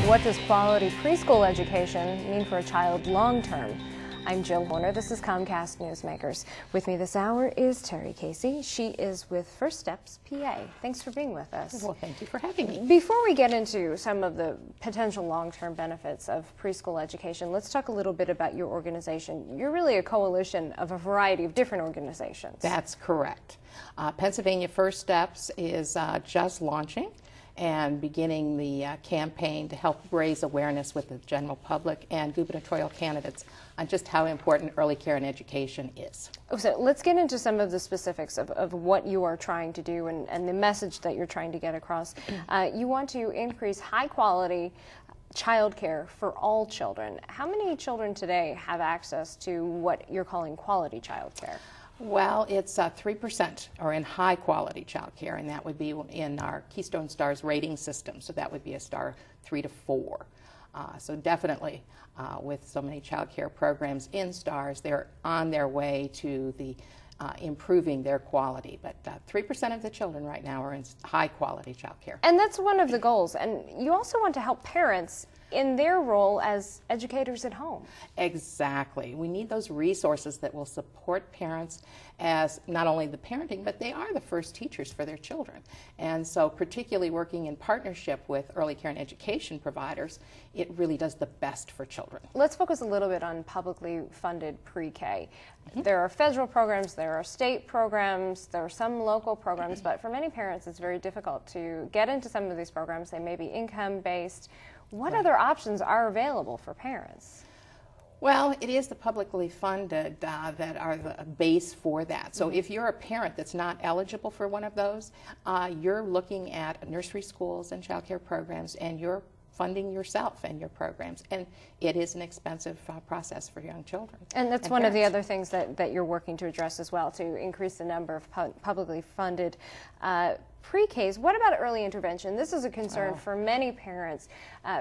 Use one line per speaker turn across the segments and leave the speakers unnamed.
What does quality preschool education mean for a child long term? I'm Jill Horner. This is Comcast Newsmakers. With me this hour is Terry Casey. She is with FirstSteps PA. Thanks for being with us.
Well, thank you for having me.
Before we get into some of the potential long-term benefits of preschool education, let's talk a little bit about your organization. You're really a coalition of a variety of different organizations.
That's correct. Pennsylvania First Steps is just launching and beginning the campaign to help raise awareness with the general public and gubernatorial candidates on just how important early care and education is.
So let's get into some of the specifics of what you are trying to do and the message that you're trying to get across. You want to increase high-quality child care for all children. How many children today have access to what you're calling quality child care?
Well, it's 3% are in high quality child care, and that would be in our Keystone Stars rating system. So that would be a star 3 to 4. So definitely with so many child care programs in stars, they're on their way to the improving their quality. But 3% of the children right now are in high quality child care.
And that's one of the goals. And you also want to help parents in their role as educators at home.
Exactly. We need those resources that will support parents as not only the parenting, but they are the first teachers for their children. And so particularly working in partnership with early care and education providers, it really does the best for children.
Let's focus a little bit on publicly funded pre-K. There are federal programs, there are state programs, there are some local programs, but for many parents it's very difficult to get into some of these programs. They may be income-based. What other options are available for parents?
Well, it is the publicly funded that are the base for that. So if you're a parent that's not eligible for one of those, you're looking at nursery schools and child care programs, and you're funding yourself and your programs. And it is an expensive process for young children.
And that's one of the other things that you're working to address as well, to increase the number of publicly funded pre-Ks. What about early intervention? This is a concern for many parents,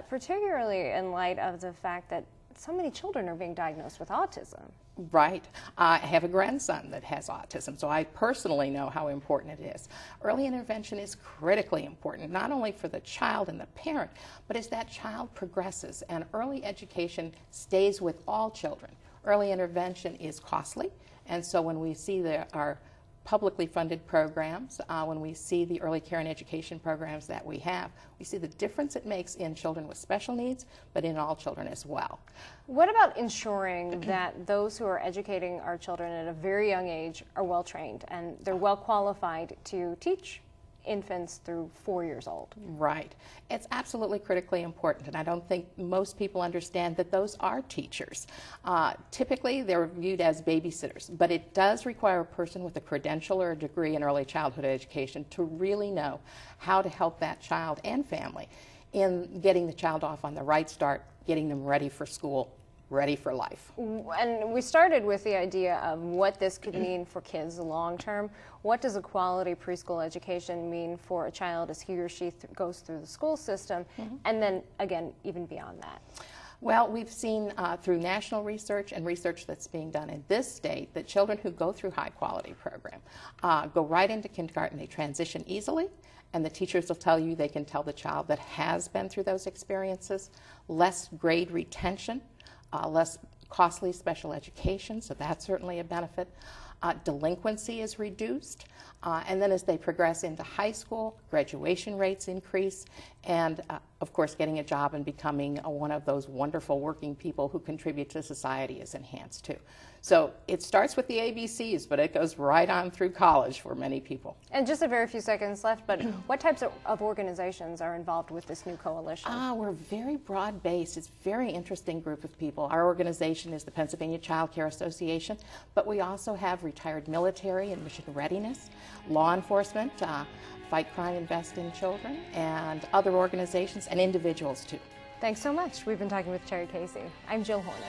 particularly in light of the fact that so many children are being diagnosed with autism.
Right. I have a grandson that has autism, so I personally know how important it is. Early intervention is critically important, not only for the child and the parent, but as that child progresses, and early education stays with all children. Early intervention is costly, and so when we see our publicly funded programs, when we see the early care and education programs that we have, we see the difference it makes in children with special needs, but in all children as well.
What about ensuring that those who are educating our children at a very young age are well trained and they're well qualified to teach infants through 4 years old?
Right. It's absolutely critically important, and I don't think most people understand that those are teachers. Typically, they're viewed as babysitters, but it does require a person with a credential or a degree in early childhood education to really know how to help that child and family in getting the child off on the right start, getting them ready for school, ready for life.
And we started with the idea of what this could mean for kids long term. What does a quality preschool education mean for a child as he or she goes through the school system, and then again even beyond that?
Well, we've seen through national research and research that's being done in this state that children who go through high quality program go right into kindergarten. They transition easily, and the teachers will tell you they can tell the child that has been through those experiences, less grade retention, less costly special education, so that's certainly a benefit. Delinquency is reduced, and then as they progress into high school, graduation rates increase, and of course getting a job and becoming one of those wonderful working people who contribute to society is enhanced too. So it starts with the ABCs, but it goes right on through college for many people.
And just a very few seconds left, but what types of organizations are involved with this new coalition?
We're very broad-based. It's a very interesting group of people. Our organization is the Pennsylvania Child Care Association, but we also have retired military and mission readiness, law enforcement, Fight Crime, Invest in Children, and other organizations and individuals too.
Thanks so much. We've been talking with Terry Casey. I'm Jill Horner.